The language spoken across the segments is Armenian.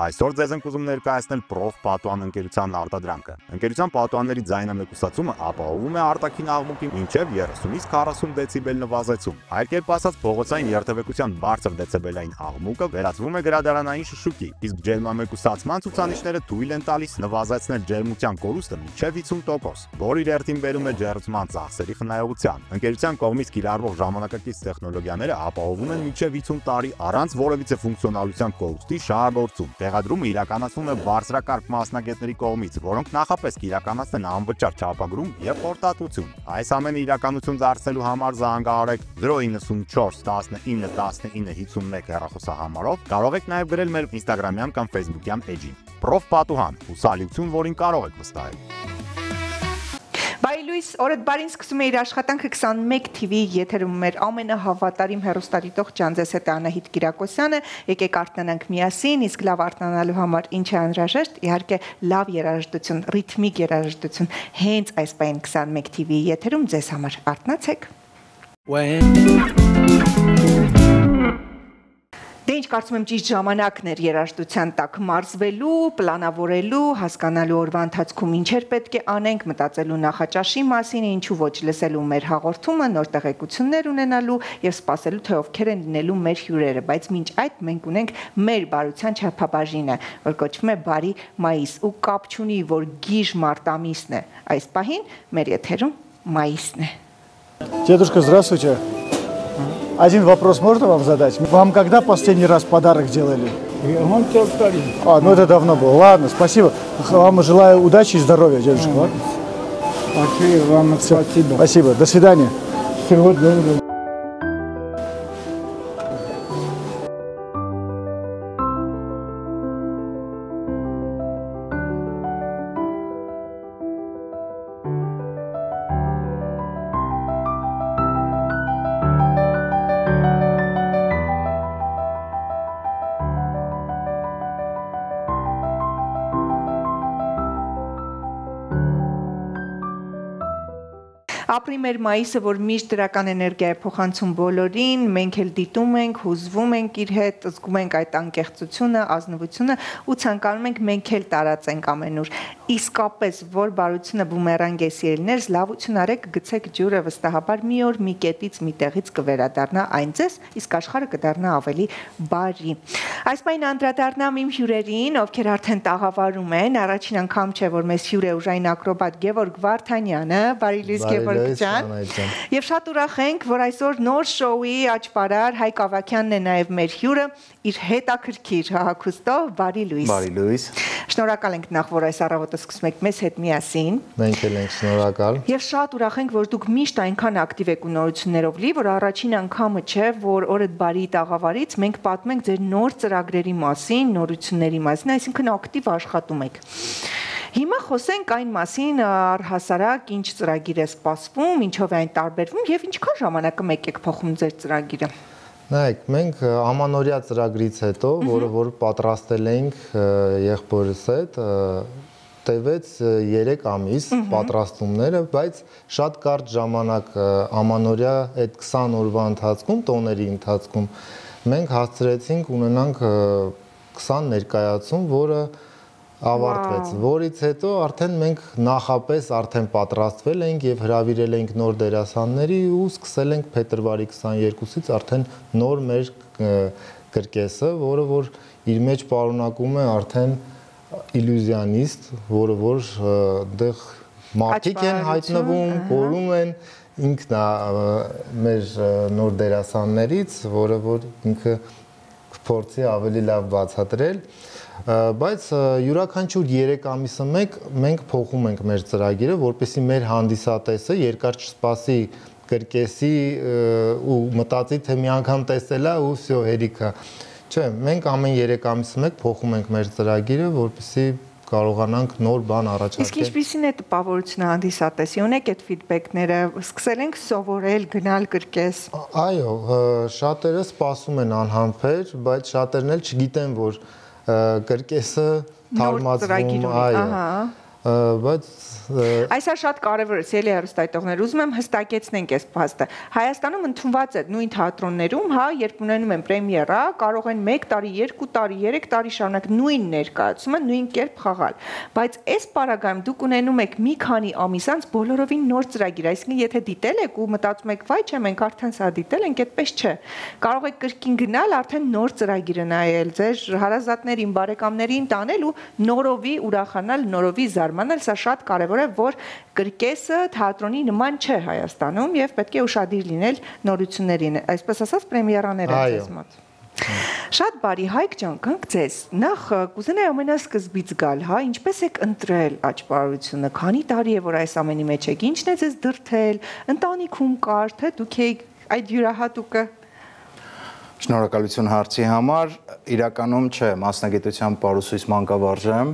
Այսօր ձեզ ենք ուզում ներկայացնել Prof Պատուհան ընկերության արտադրանքը։ Ընկերության պատուհանների ձայնամեկուսացումը ապահովում է արտաքին աղմուկի մինչև 30-ից 40 դեցիբել նվազեցում։ Այլ կերպ ասած, փողոցային երթևեկության բարձր դեցիբելային աղմուկը վերածվում է գրադարանային շշուկի, իսկ ջերմամեկուսացման ցուցանիշները թույլ են տալիս նվազեցնել ջերմության կորուստը մինչև 50%, որը իր հերթին բերում է ջերմության ծախսերի խնայողության։ Ընկերության կողմից կիրառվող ժամանակակից տեխնոլոգիաները ապահովում են մինչև 50 տարի առանց որևիցե ֆունկցիոնալության կորուստի շահագործում։ Տեղադրումը իրականացվում է բարձրակարգ մասնագետների կողմից, որոնք նախապես կիրականացնեն անվճար չափագրում եւ խորտատություն։ Այս ամենը իրականություն դարձնելու համար զանգահարեք 094 19 19 51 հեռախոսահամարով, կարող եք նաեւ գրել մեր Instagram-յան կամ Facebook-յան էջին։ Prof Պատուհան, ուսալիություն, որին կարող եք վստահել։ Բայ Լուիս, օրդ բարին սկսում է իր աշխատանքը 21 TV եթերում մեր ամենահավատարիմ հեռուստադիտող Ջանձես հետ Անահիտ Կիրակոսյանը, եկեք արթնանանք միասին, իսկ լավ արթնանալու համար ինչ է անհրաժեշտ, իհարկե լավ երաժշտություն, ռիթմիկ երաժշտություն, հենց այս պայն 21 TV եթերում ձեզ համար արթնացեք։ Դե ինչ կարծում եմ ճիշտ ժամանակն էր երաժշտության տակ մարզվելու, պլանավորելու, հասկանալու օրվա ընթացքում ինչեր պետք է անենք, մտածելու նախաճաշի մասին, ինչու ոչ լսելու մեր հաղորդումը, նոր տեղեկություններ ունենալու եւ սպասելու թե ովքեր են լինելու մեր հյուրերը, բայց մինչ այդ մենք ունենք մեր բարության չափաբաժինը, որ կոչվում է Բարի մայիս ու կապ չունի, որ գիժ մարտամիսն է, այս պահին մեր եթերում մայիսն է։ Дедушка, здравствуйте. Один вопрос можно вам задать? Вам когда последний раз подарок делали? Ну это давно было. Ладно, спасибо. Вам желаю удачи и здоровья, дедушка. Вам спасибо. Спасибо. До свидания. Всего доброго. Ապրի մեր մայիսը, որ միշտ դրական էներգիա է փոխանցում բոլորին, մենք էլ դիտում ենք, հուզվում ենք իր հետ, զգում ենք այդ անկեղծությունը, ազնվությունը ու ցանկանում ենք մենք էլ տարածենք ամենուր։ Իսկապես, որ բարությունը բումերանգ է սիրելիներս, լավություն արեք, գցեք ջուրը, վստահաբար մի օր մի կետից մի տեղից կվերադառնա այն ձեզ, իսկ աշխարհը կդառնա ավելի բարի։ Այս պայն անդրադառնամ իմ հյուրերին, ովքեր արդեն տաղավարում են, առաջին անգամ չէ, որ մեզ հյուր է ուժային ակրոբատ Գևորգ Վարդանյանը, բարի լույս Գևորգ ջան։ Եվ շատ ուրախ ենք, որ այսօր նոր շոուի աճպարար Հայկ Ավագյանն է նաև մեր հյուրը, իր հետաքրքիր հագուստով, բարի լույս։ Բարի լույս։ Շնորհակալ ենք նախ, որ այս առավոտը սկսում եք մեզ հետ միասին։ Մենք էլ ենք շնորհակալ։ Եվ շատ ուրախ ենք, որ դուք միշտ այնքան ակտիվ եք ու նորություններով լի, որ առաջին անգամը չէ, որ օրդ բարի տաղավարից մենք պատմում ենք ձեր նոր ծրագրերի մասին, նորությունների մասին, այսինքն ակտիվ աշխատում եք։ Հիմա խոսենք այն մասին, առհասարակ ինչ ծրագիր է սպասվում, ինչով է այն տարբերվում եւ ինչքան ժամանակը մեկ եք փոխում ձեր ծրագիրը։ Նայեք, մենք ամանորյա ծրագրից հետո, որ պատրաստել ենք եղբորս հետ, տևեց 3 ամիս պատրաստումները, բայց շատ կարճ ժամանակ ամանորյա այդ 20 օրվա ընթացքում, տոների ընթացքում մենք հասցրեցինք ունենանք 20 ներկայացում, որը ավարտվեց, որից հետո արդեն մենք նախապես արդեն պատրաստվել ենք եւ հրավիրել ենք նոր դերասանների ու սկսել ենք փետրվարի 22-ից արդեն նոր մեր կրկեսը, որը որ իր մեջ պարունակում է արդեն իլյուզիոնիստ, որը որ դեղ մարդիկ են հայտնվում, կորում են, ինքն մեր նոր դերասաններից, որը որ ինքը կփորձի ավելի լավ բացատրել, բայց յուրաքանչյուր 3 ամիսը մենք փոխում ենք մեր ծրագիրը, որպեսզի մեր հանդիսատեսը երկար չսպասի կրկեսի ու մտածի թե մի անգամ տեսել է ու всё հերիքա։ Չէ, մենք ամեն 3 ամիսը մեկ փոխում ենք մեր ծրագիրը, որպեսզի կարողանանք նոր բան առաջարկել։ Իսկ ինչպիսին է տպավորությունը հանդիսատեսի, ունեք այդ ֆիդբեքները, սկսել ենք սովորել, գնալ կրկես։ Այո, շատերը սպասում են անհամբեր, բայց շատերն էլ չգիտեն, որ կրկեսը թարմացվում, այո։ բայց Այսա շատ կարևոր է, ելի հեռուստայտողներ, ուզում եմ հստակեցնենք այս փաստը։ Հայաստանում ընդունված է նույն թատրոններում, հա, երբ ունենում են պրեմիերա, կարող են 1 տարի, 2 տարի, 3 տարի շարունակ նույն ներկայացումը, նույն կերպ խաղալ։ Բայց այս պարագայում դուք ունենում եք մի քանի ամիս անց բոլորովին նոր ծրագիր, այսինքն եթե դիտել եք ու մտածում եք, վայ, չէ, մենք արդեն սա դիտել ենք, այդպես չէ։ Կարող եք կրկին գնալ, արդեն նոր ծրագիրը նայել, ձեր հարազատներին, բարեկամներին տանել ու նորովի ուրախանալ, նորովի զարմանալ, սա շատ կարևոր է, որ կրկեսը թատրոնի նման չէ Հայաստանում եւ պետք է ուշադիր լինել նորություններին, այսպես ասած պրեմիերաներ են ձեզ մոտ։ Շատ բարի, Հայկ ջան, գանք ձեզ։ Նախ կուզենայի ամենասկզբից գալ, հա, ինչպես եք ընտրել աճպարությունը, քանի տարի է որ այս ամենի մեջ եք, ինչն է ձեզ դրդել, ընտանիքում կար, թե դուք եք այդ յուրահատուկը։ Շնորհակալություն հարցի համար, իրականում չէ, մասնագիտությամբ պարուսույց մանկավարժ եմ,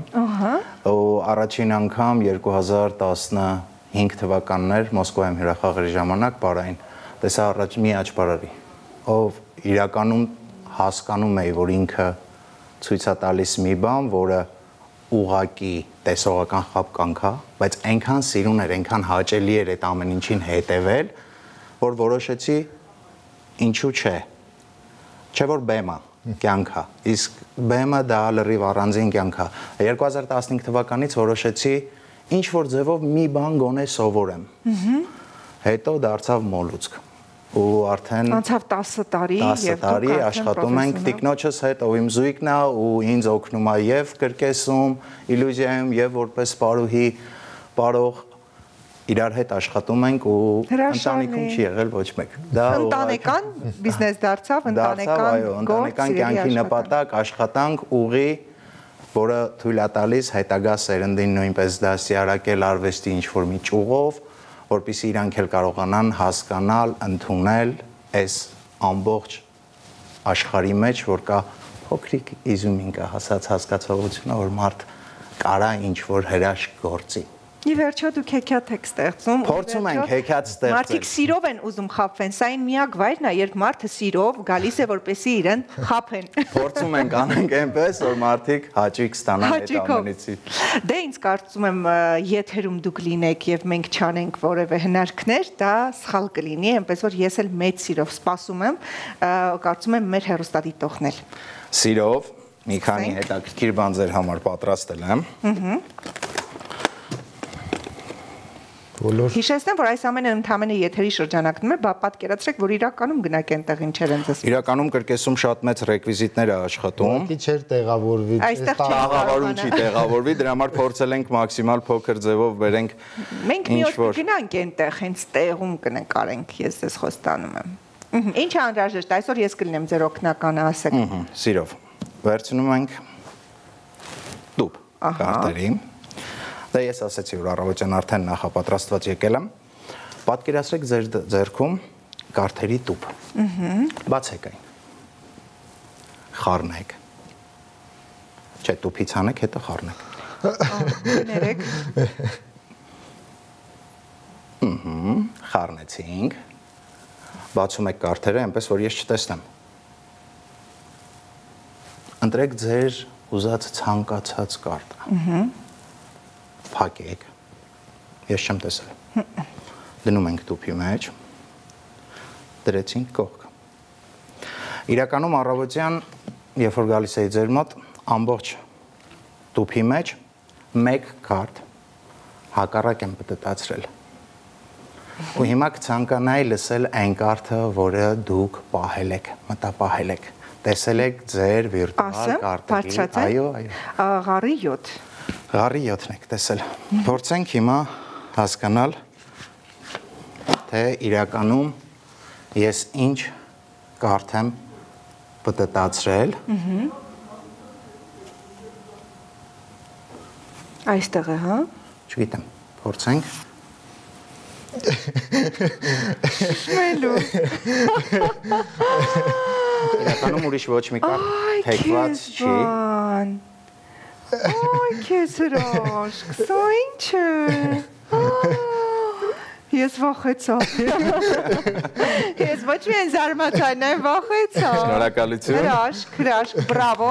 ու առաջին անգամ 2015 թվականներ Մոսկվայում հյուրախաղերի ժամանակ պարային տեսա առաջ մի աճպարարի, ով իրականում հասկանում էի, որ ինքը ցույց է տալիս մի բան, որը ուղղակի տեսողական խաբկանք է, բայց այնքան սիրուն էր, այնքան հաճելի էր այդ ամեն ինչին հետևել, որ որոշեցի ինչու չէ։ Չէ որ բեմա կյանքա, իսկ բեմը դա լրիվ առանձին կյանքա։ 2015 թվականից որոշեցի ինչ որ ձևով մի բան գոնե սովորեմ։ Հետո դարձավ մոլուցք։ Ու արդեն անցավ 10 տարի եւ 10 տարի աշխատում ենք տիկնոջս հետ, ով իմ զույգն է ու ինձ օգնում է եւ կրկեսում, իլյուզիայում եւ որպես պարուհի պարող իրար հետ աշխատում ենք ու ընտանիքում չի եղել ոչ մեկ։ Դա ընտանեկան բիզնես դարձավ, ընտանեկան կյանքի նպատակ, աշխատանք, ուղի, որը թույլ է տալիս հետագա սերնդին նույնպես դասյարակել արվեստի ինչ-որ մի ճյուղով, որպեսզի իրանք էլ կարողանան հասկանալ, ընդունել այս ամբողջ աշխարհի մեջ, որ կա փոքրիկ իզումինկա հասած հասկացողությունը, որ մարդ կարա ինչ-որ հրաշք գործի։ Ի վերջո դուք հեքիաթ եք ստեղծում, փորձում ենք հեքիաթ ստեղծել։ Մարդիկ սիրով են ուզում խաբվեն, սա այն միակ վայրն է, երբ մարդը սիրով գալիս է, որպեսզի իրեն խաբեն։ Փորձում ենք անենք այնպես, որ մարդիկ հաճույք ստանան այդ ամենից։ Դե ինձ կարծում եմ եթերում դուք լինեք եւ մենք չանենք որևէ հնարքներ, դա սխալ կլինի, այնպես որ ես էլ մեծ սիրով սպասում եմ, կարծում եմ մեր հեռուստադիտողն էլ։ Սիրով մի քանի հետաքրքիր բան ձեր համար պատրաստել եմ։ Հիշեցնեմ, որ այս ամենը ընդհանրապես եթերի շրջանակներում է, պատկերացրեք, որ իրականում գնաք այնտեղ ինչեր են ձեզ։ Իրականում կրկեսում շատ մեծ ռեկվիզիտներ է աշխատում։ Ուղղակի չէր տեղավորվի։ Այստեղ Տաղավարում չի տեղավորվի, դրա համար փորձել ենք մաքսիմալ փոքր ձևով բերենք։ Մենք մի օր կգնանք այնտեղ, հենց տեղում կնկարենք, ես ձեզ խոստանում եմ։ Ինչ է անհրաժեշտ, այսօր ես կլինեմ ձեր օգնականը, ասեք։ Սիրով։ Վերցնում ենք տուփ կարտերի։ Դա ես ասացի, որ առավոտյան արդեն նախապատրաստված եկել եմ։ Պատկերացրեք ձեր ձեռքում կարտերի տուփ։ Բացեք այն։ Խառնեք։ Չէ, տուփից հանեք, հետո խառնեք։ Ներեք։ Խառնեցինք։ Բացում եք կարտերը, այնպես որ ես չտեսնեմ։ Ընտրեք ձեր ուզած ցանկացած կարտը։ Փակեք։ Ես չեմ տեսել։ Դնում ենք տուփի մեջ։ Դրեցինք կողք։ Իրականում առավոտյան, երբ որ գալիս էի ձեր մոտ, ամբողջ տուփի մեջ մեկ կարտ հակառակ եմ պտտացրել։ Ու հիմա կցանկանայի լսել այն կարթը, որը դուք պահել եք, մտապահել եք։ Տեսել եք ձեր վիրտուալ կարտերի։ Այո, այո։ Ղարի 7։ Ղարի 7-ն եք տեսել։ Փորձենք հիմա հասկանալ, թե իրականում ես ինչ կարթ եմ պտտացրել։ Այստեղ է, հա։ Չգիտեմ, փորձենք։ Շմելու։ Իրականում ուրիշ ոչ մի կարթ թեքված չի։ Այ քեզ հրաշք, սա ինչ է։ Ես վախեցա։ Ես ոչ միայն զարմացա, նաև վախեցա։ Շնորհակալություն։ Հրաշք, բրավո։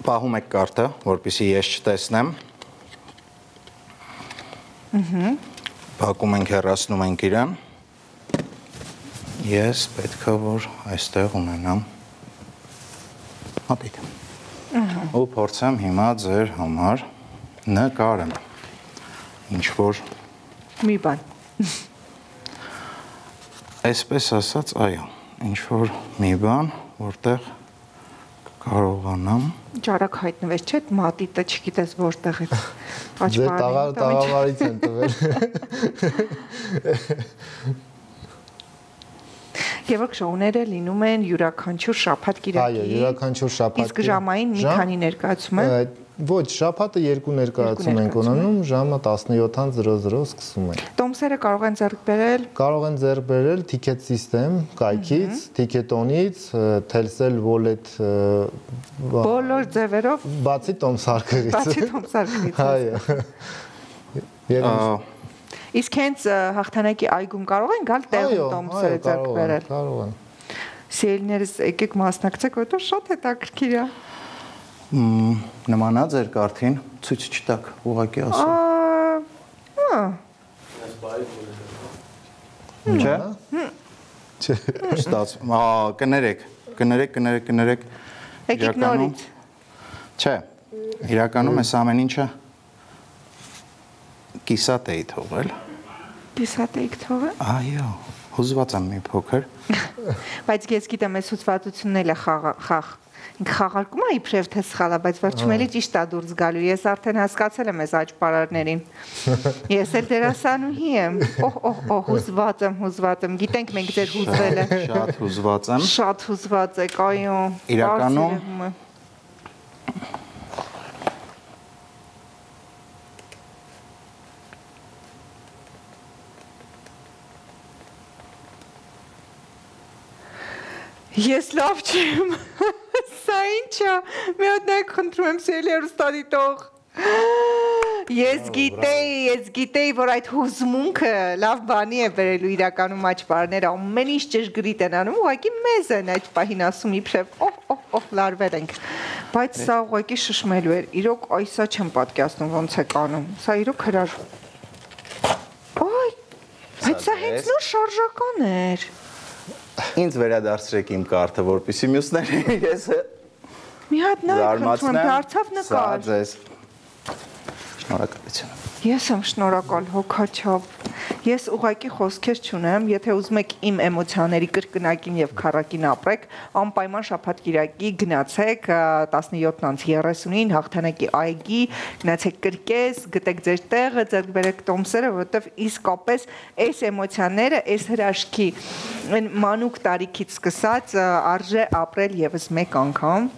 Պահում եք կարտը, որպեսզի ես չտեսնեմ։ Փակում ենք, հեռացնում ենք իրան։ Ես պետքա որ այստեղ ունենամ հատիկ։ Ու փորձեմ հիմա ձեր համար նկարեմ։ Ինչ որ մի բան։ Այսպես ասած, այո, ինչ որ մի բան, որտեղ կարողանամ Ջարակ հայտնվեց, չէ՞, մատիտը չգիտես որտեղից։ Ձեր տաղավարից են տվել։ Գևորգ, շոուները լինում են յուրաքանչյուր շաբաթ կիրակի։ Այո, յուրաքանչյուր շաբաթ։ Իսկ ժամային մի քանի ներկայացում է։ Ոչ, շաբաթը 2 ներկայացում ենք ունենում, ժամը 17:00 սկսում ենք։ Տոմսերը կարող են ձեռք բերել։ Կարող են ձեռք բերել Ticket System կայքից, Ticket-on-ից, Telcel Wallet բոլոր ձևերով, բացի տոմսարկղից։ բացի տոմսարկղից։ Այո։ Իսկ հենց հաղթանակի այգում կարող են գալ տեղում տոմսերը ձեռք բերել։ Կարող են։ Սիրելիներս, եկեք մասնակցեք, որտեղ շատ հետաքրքիր է։ Նմանա ձեր կարտին, ցույց չտակ, ուղղակի ասեմ։ Չէ։ Ստաց, կներեք։ Եկեք նորից։ Չէ։ Իրականում այս ամեն ինչը կիսատ էի թողել։ Կիսատ էիք թողել։ Այո, հուզված եմ մի փոքր։ Բայց ես գիտեմ, այս հուզվածությունն էլ է խաղարկում է իբրև թե սխալ է, բայց վերջում էլի ճիշտ է դուրս գալու։ Ես արդեն հասկացել եմ այս աճպարարներին։ Ես էլ դերասանուհի եմ։ Հուզված եմ։ Գիտենք մենք ձեր հուզվելը։ Շատ հուզված եմ։ Շատ հուզված եք, այո։ Իրականում Ես լավ չեմ։ Սա ինչ է։ Մի հատ նայեք խնդրում եմ սիրելի հեռուստադիտող։ Ես գիտեի, որ այդ հուզմունքը լավ բանի է բերելու իրականում աճպարները, ամեն ինչ ճշգրիտ են անում, ուղղակի մեզ են այդ պահին ասում իբրև լարվել ենք։ Բայց սա ուղղակի շշմելու էր։ Իրոք այսա չեմ պատկերացնում ոնց է կանում։ Սա իրոք հրաշ։ Այ, բայց սա հենց նոր շարժական էր։ Ինձ վերադարձրեք իմ կարտը, որպեսզի մյուսները ես մի հատ նայեք, դարձավ նկար։ Սա ձեզ։ Շնորհակալություն։ Ես եմ շնորհակալ, հոգաչափ։ Ես ուղղակի խոսքեր չունեմ, եթե ուզում եք իմ էմոցիաների կրկնակին եւ քառակին ապրեք, անպայման շաբաթ կիրակի գնացեք 17:30-ին հաղթանակի այգի, գնացեք կրկես, գտեք ձեր տեղը, ձեռք բերեք տոմսերը, որովհետեւ իսկապես այս էմոցիաները, այս հրաշքի մանուկ տարիքից սկսած արժե ապրել եւս մեկ անգամ։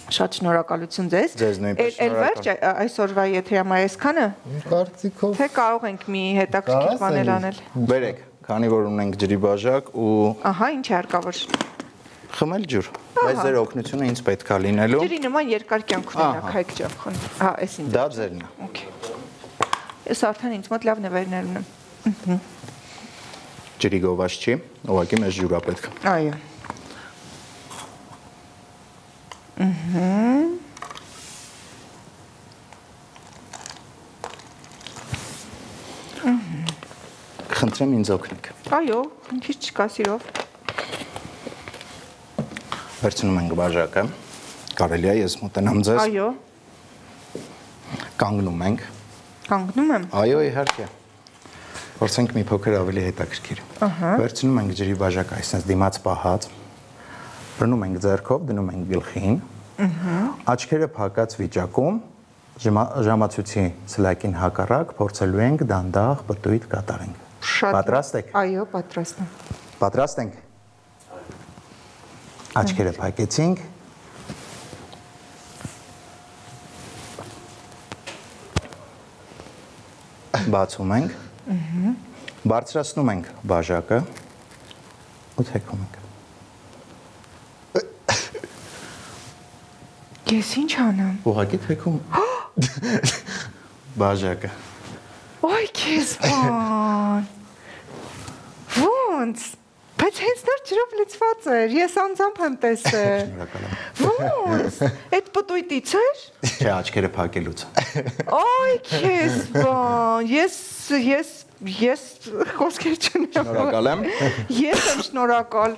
Շատ շնորհակալություն ձեզ։ Ձեզ նույնպես շնորհակալ։ Այսօրվա եթերի համար այսքանը։ Կարծիքով Թե կարող ենք մի հետաքրքիր բաներ անել։ Բերեք, քանի որ ունենք ջրի բաժակ ու Ահա, ինչ է հարկավոր։ խմել ջուր։ Բայց ձեր օգնությունը ինձ պետք է լինելու։ Ջրի նման երկար կյանք ունենա, քայք ջավ խոն։ Հա, էս ինձ։ Դա ձերն է։ Okay։ Ես արդեն ինձ մոտ լավ նվերներ ունեմ։ Ջրի գովաց չի, ուղղակի մեզ ջուր է պետք։ Այո։ Խնդրեմ ինձ օգնեք։ Այո, քիչ չկա սիրով։ Վերցնում ենք բաժակը։ Կարելի է ես մոտենամ ձեզ։ Այո։ Կանգնում ենք։ Կանգնում եմ։ Այո, իհարկե։ Փորձենք մի փոքր ավելի հետաքրքիր։ Վերցնում ենք ջրի բաժակը, այսպես դիմաց պահած։ Բռնում ենք ձեռքով, դնում ենք գլխին։ Աչքերը փակած վիճակում, ժամացույցի սլակին հակառակ փորձելու ենք դանդաղ պտույտ կատարենք։ Պատրաստ եք։ Այո, պատրաստ եմ։ Պատրաստ ենք։ Աչքերը փակեցինք։ Բացում ենք։ Բարձրացնում ենք բաժակը ու թեքում ենք։ Ես ինչ անեմ։ Ուղղակի թեքում բաժակը։ Ոայ քեզ բան։ Ոնց։ Բայց հենց նոր ջրով լցված էր։ Ես անձամբ եմ տեսել։ Ոնց։ Այդ պտույտից էր։ Չէ, աչքերը փակելուց։ Այ քեզ բան, ես խոսքեր չունեմ։ Շնորհակալ եմ։ Ես եմ շնորհակալ։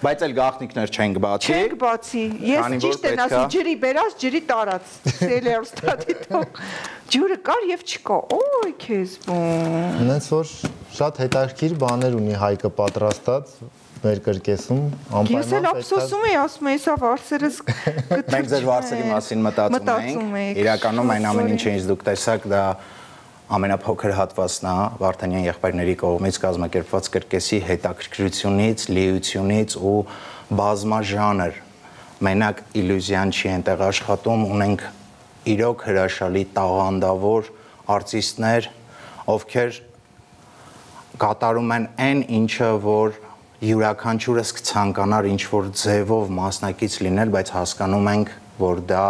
Բայց էլ գաղտնիքներ չենք բացի։ Չենք բացի։ Ես ճիշտ եմ ասի, ջրի բերած, ջրի տարած։ Սելի ստատիտող։ Ջուրը կար եւ չկա։ Օй քեզ բան։ Հենց որ շատ հետաքրքիր բաներ ունի Հայկը պատրաստած մեր կրկեսում, անպայման։ Ես էլ ափսոսում եի, ասում եի, սա վարսերս գտնում։ Մենք ձեր վարսերի մասին մտածում ենք։ Իրականում այն ամեն ինչը ինձ դուք տեսաք, դա ամենափոքր հատվածն է Վարդանյան եղբայրների կողմից կազմակերպված կրկեսի հետաքրքրությունից, լիությունից ու բազմաժանր։ Մենակ իլյուզիան չի այնտեղ աշխատում, ունենք իրոք հրաշալի տաղանդավոր արտիստներ, ովքեր կատարում են այն ինչը, որ յուրաքանչյուրս կցանկանար ինչ-որ ձևով մասնակից լինել, բայց հասկանում ենք, որ դա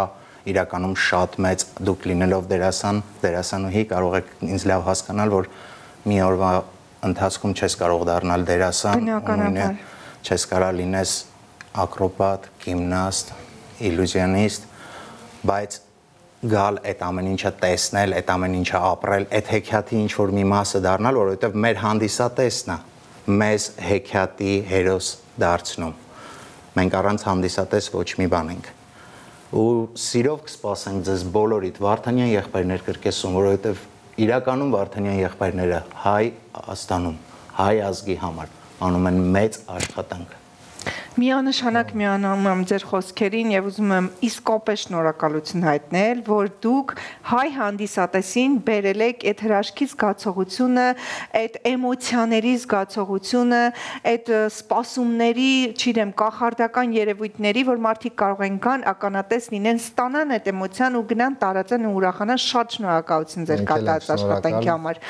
իրականում շատ մեծ դուք լինելով դերասան, դերասանուհի կարող եք ինձ լավ հասկանալ, որ մի օրվա ընթացքում չես կարող դառնալ դերասան, չես կարող լինես ակրոբատ, գիմնաստ, իլյուզիոնիստ, բայց գալ այդ ամեն ինչը տեսնել, այդ ամեն ինչը ապրել, այդ հեքիաթի ինչ-որ մի մասը դառնալ, որովհետև մեր հանդիսատեսն է մեզ հեքիաթի հերոս դարձնում։ Մենք առանց հանդիսատես ոչ մի բան ենք։ Ու սիրով կսպասենք ձեզ բոլորիդ Վարդանյան եղբայրներ կրկեսում, որովհետև իրականում Վարդանյան եղբայրները հայ Աստանում, հայ ազգի համար անում են մեծ աշխատանք։ Միանշանակ միանում եմ ձեր խոսքերին եւ ուզում եմ իսկապես շնորհակալություն հայտնել, որ դուք հայ հանդիսատեսին բերել եք այդ հրաշքի զգացողությունը, այդ էմոցիաների զգացողությունը, այդ սպասումների, չգիտեմ, կախարդական երևույթների, որ մարդիկ կարող են գան, ականատես լինեն, ստանան այդ էմոցիան ու գնան տարածեն ու ուրախանան։ Շատ շնորհակալություն ձեր կատարած աշխատանքի համար։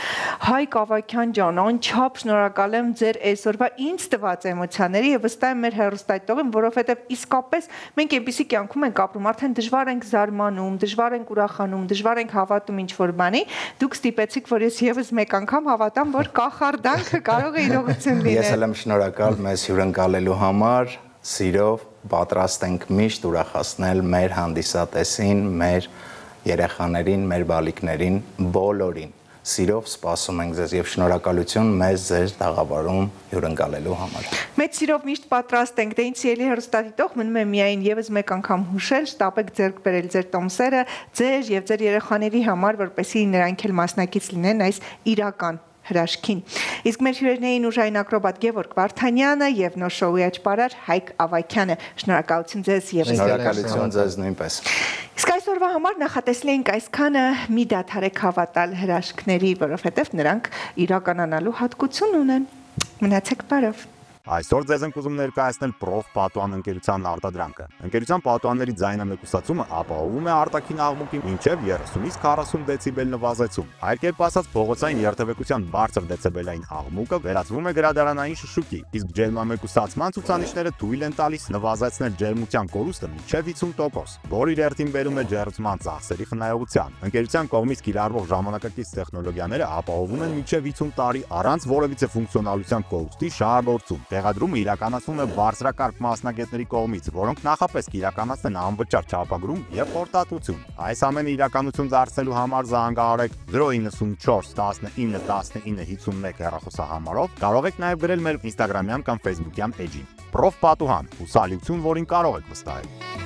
Հայկ Ավագյան ջան, անչափ շնորհակալ եմ ձեր այսօրվա ինձ տված էմոցիաների եւ վստահ եմ մեր հեռուստայտողին, որովհետև իսկապես մենք այնպիսի կյանքում ենք ապրում, արդեն դժվար ենք զարմանում, դժվար ենք ուրախանում, դժվար ենք հավատում ինչ-որ բանի, դուք ստիպեցիք, որ ես եւս մեկ անգամ հավատամ, որ կախարդանքը կարող է իրողություն լինել։ Ես էլ եմ շնորհակալ մեզ հյուրընկալելու համար, սիրով պատրաստ ենք միշտ ուրախացնել մեր հանդիսատեսին, մեր երեխաներին, մեր բալիկներին, բոլորին։ Սիրով սպասում ենք ձեզ եւ շնորհակալություն մեզ ձեր տաղավարում հյուրընկալելու համար։ Մեծ սիրով միշտ պատրաստ ենք, դե ինձ ելի հեռուստադիտող մնում է միայն եւս մեկ անգամ հուշել, շտապեք ձեռք բերել ձեր տոմսերը, ձեր եւ ձեր երեխաների համար, որպեսզի նրանք էլ մասնակից լինեն այս իրական հրաշքին։ Իսկ մեր հյուրերներին ուժային ակրոբատ Գևորգ Վարդանյանը եւ նոր շոուի աճպարար Հայկ Ավագյանը։ Շնորհակալություն ձեզ եւ շնորհակալություն ձեզ նույնպես։ Իսկ այսօրվա համար նախատեսել ենք այսքանը, մի դադարեք հավատալ հրաշքների, որովհետեւ նրանք իրականանալու հատկություն ունեն։ Մնացեք բարով։ Այսօր ձեզ ենք ուզում ներկայացնել Prof Պատուհան ընկերության արտադրանքը։ Ընկերության պատուհանների ձայնամեկուսացումը ապահովում է արտաքին աղմուկի մինչև 30-ից 40 դեցիբել նվազեցում։ Այլ կերպ ասած, փողոցային երթևեկության բարձր դեցիբելային աղմուկը վերածվում է գրադարանային շշուկի, իսկ ջերմամեկուսացման ցուցանիշները թույլ են տալիս նվազեցնել ջերմության կորուստը մինչև 50%, որը իր հերթին բերում է ջերմության ծախսերի խնայողության։ Ընկերության կողմից կիրառվող ժամանակակից տեխնոլոգիաները ապահովում են մինչև 50 տարի առանց որևիցե ֆունկցիոնալության կորուստի շահագործում։ Տեղադրումը իրականացվում է բարձրակարգ մասնագետների կողմից, որոնք նախապես կիրականացնեն անվճար չափագրում եւ խորտատվություն։ Այս ամենը իրականություն դարձնելու համար զանգահարեք 094 19 19 51 հեռախոսահամարով, կարող եք նաեւ գրել մեր Instagram-յան կամ Facebook-յան էջին։ Prof Պատուհան, հուսալիություն, որին կարող եք վստահել։